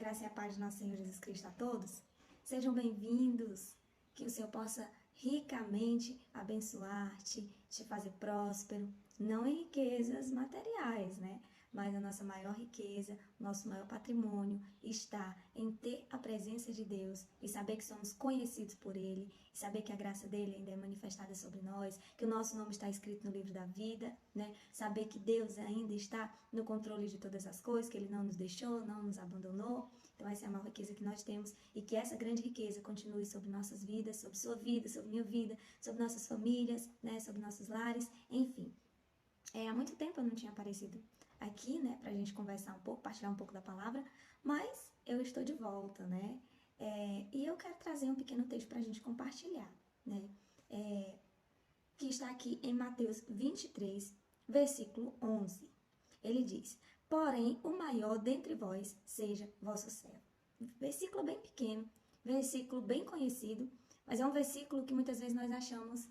Graça e a paz de nosso Senhor Jesus Cristo a todos. Sejam bem-vindos, que o Senhor possa ricamente abençoar-te, te fazer próspero, não em riquezas materiais, né? Mas a nossa maior riqueza, nosso maior patrimônio está em ter a presença de Deus e saber que somos conhecidos por Ele, e saber que a graça dele ainda é manifestada sobre nós, que o nosso nome está escrito no livro da vida, né? Saber que Deus ainda está no controle de todas as coisas, que Ele não nos deixou, não nos abandonou. Então essa é a maior riqueza que nós temos e que essa grande riqueza continue sobre nossas vidas, sobre sua vida, sobre minha vida, sobre nossas famílias, né? Sobre nossos lares, enfim. Há muito tempo eu não tinha aparecido aqui, né, pra gente conversar um pouco, partilhar um pouco da palavra, mas eu estou de volta, né, e eu quero trazer um pequeno texto pra gente compartilhar, né, que está aqui em Mateus 23, versículo 11. Ele diz: porém, o maior dentre vós seja vosso servo. Versículo bem pequeno, versículo bem conhecido, mas é um versículo que muitas vezes nós achamos,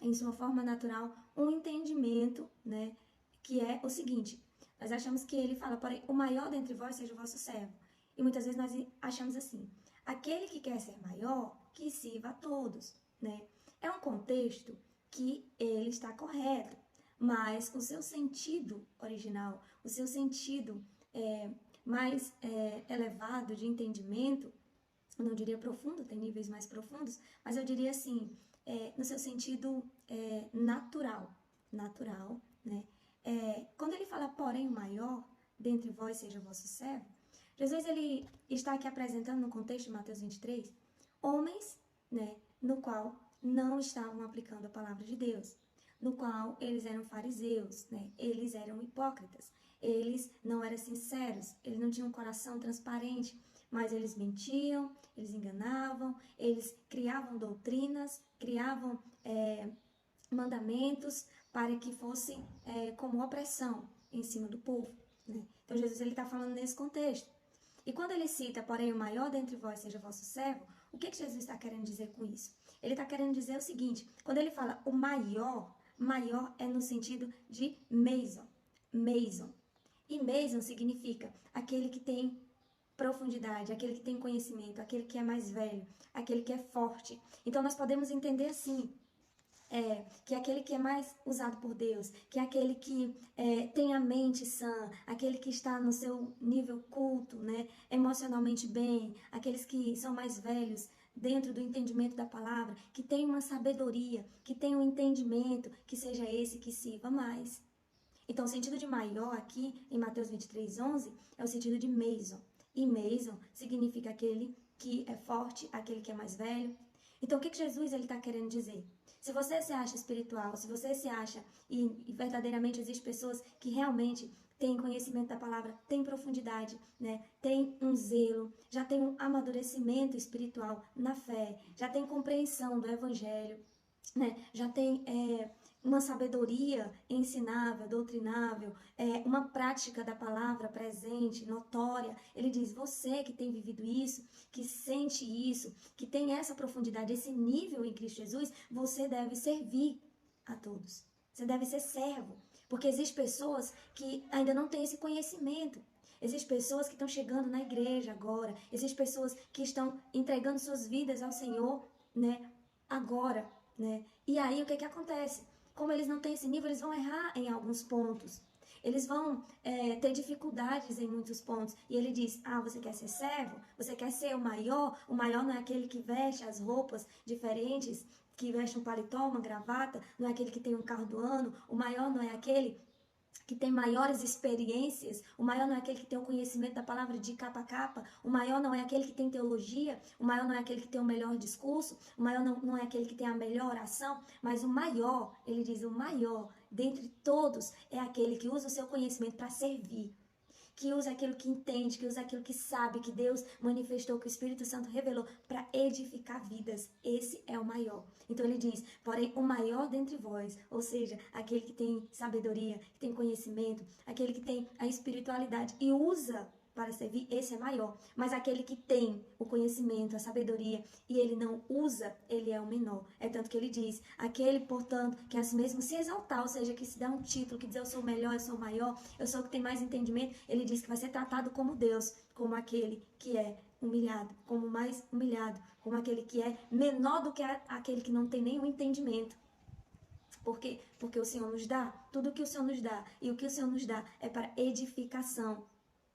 em sua forma natural, um entendimento, né, que é o seguinte: nós achamos que ele fala, porém, o maior dentre vós seja o vosso servo. E muitas vezes nós achamos assim: aquele que quer ser maior, que sirva a todos, né? É um contexto que ele está correto, mas o seu sentido original, o seu sentido mais elevado de entendimento, eu não diria profundo, tem níveis mais profundos, mas eu diria assim, no seu sentido natural, né? Quando ele fala, porém, o maior dentre vós seja o vosso servo, Jesus ele está aqui apresentando no contexto de Mateus 23, homens, né, no qual não estavam aplicando a palavra de Deus, no qual eles eram fariseus, né, eles eram hipócritas, eles não eram sinceros, eles não tinham um coração transparente, mas eles mentiam, eles enganavam, eles criavam doutrinas, criavam mandamentos para que fossem como opressão em cima do povo, né? Então Jesus está falando nesse contexto. E quando ele cita, porém, o maior dentre vós seja vosso servo, o que Jesus está querendo dizer com isso? Ele está querendo dizer o seguinte: quando ele fala o maior, maior é no sentido de meison. E meison significa aquele que tem profundidade, aquele que tem conhecimento, aquele que é mais velho, aquele que é forte. Então nós podemos entender assim, que é aquele que é mais usado por Deus, que é aquele que tem a mente sã, aquele que está no seu nível culto, né, emocionalmente bem, aqueles que são mais velhos dentro do entendimento da palavra, que tem uma sabedoria, que tem um entendimento, que seja esse que sirva mais. Então o sentido de maior aqui, em Mateus 23, 11, é o sentido de meison. E meison significa aquele que é forte, aquele que é mais velho. Então o que Jesus está querendo dizer? Se você se acha espiritual, se você se acha, e verdadeiramente existem pessoas que realmente têm conhecimento da palavra, têm profundidade, né? Tem um zelo, já tem um amadurecimento espiritual na fé, já tem compreensão do evangelho, né? Já tem uma sabedoria ensinável, doutrinável, uma prática da palavra presente, notória. Ele diz, você que tem vivido isso, que sente isso, que tem essa profundidade, esse nível em Cristo Jesus, você deve servir a todos. Você deve ser servo, porque existem pessoas que ainda não têm esse conhecimento. Existem pessoas que estão chegando na igreja agora, existem pessoas que estão entregando suas vidas ao Senhor, né, agora, né? E aí o que acontece? Como eles não têm esse nível, eles vão errar em alguns pontos. Eles vão ter dificuldades em muitos pontos. E ele diz, você quer ser servo? Você quer ser o maior? O maior não é aquele que veste as roupas diferentes, que veste um paletó, uma gravata, não é aquele que tem um carro do ano. O maior não é aquele que tem maiores experiências, o maior não é aquele que tem o conhecimento da palavra de capa a capa, o maior não é aquele que tem teologia, o maior não é aquele que tem o melhor discurso, o maior não é aquele que tem a melhor oração, mas o maior, ele diz, o maior dentre todos é aquele que usa o seu conhecimento para servir, que usa aquilo que entende, que usa aquilo que sabe, que Deus manifestou, que o Espírito Santo revelou para edificar vidas. Esse é o maior. Então ele diz, porém o maior dentre vós, ou seja, aquele que tem sabedoria, que tem conhecimento, aquele que tem a espiritualidade e usa para servir, esse é maior. Mas aquele que tem o conhecimento, a sabedoria, e ele não usa, ele é o menor. É tanto que ele diz, aquele, portanto, que a si mesmo se exaltar, ou seja, que se dá um título, que diz eu sou o melhor, eu sou o maior, eu sou o que tem mais entendimento, ele diz que vai ser tratado como Deus, como aquele que é humilhado, como mais humilhado, como aquele que é menor do que aquele que não tem nenhum entendimento. Por quê? Porque o Senhor nos dá tudo o que o Senhor nos dá. E o que o Senhor nos dá é para edificação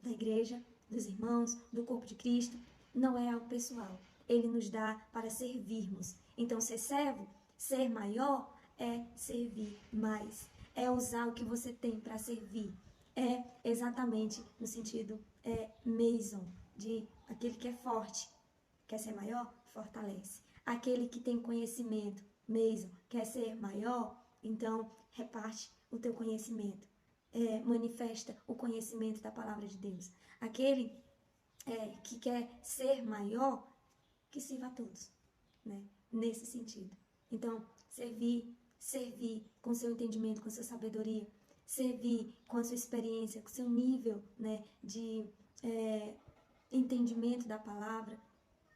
da igreja, dos irmãos, do corpo de Cristo. Não é algo pessoal. Ele nos dá para servirmos. Então, ser servo, ser maior, é servir mais. É usar o que você tem para servir. É exatamente no sentido Mason, de aquele que é forte. Quer ser maior? Fortalece. Aquele que tem conhecimento, mesmo, quer ser maior? Então, reparte o teu conhecimento. Manifesta o conhecimento da palavra de Deus. Aquele que quer ser maior, que sirva a todos, né? Nesse sentido. Então, servir com seu entendimento, com sua sabedoria, servir com a sua experiência, com seu nível, né, de entendimento da palavra.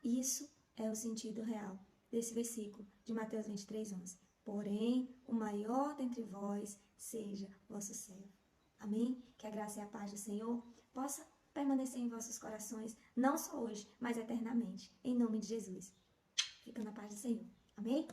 Isso é o sentido real desse versículo de Mateus 23:11. Porém, o maior dentre vós seja vosso servo. Amém? Que a graça e a paz do Senhor possa permanecer em vossos corações, não só hoje, mas eternamente. Em nome de Jesus. Fica na paz do Senhor. Amém?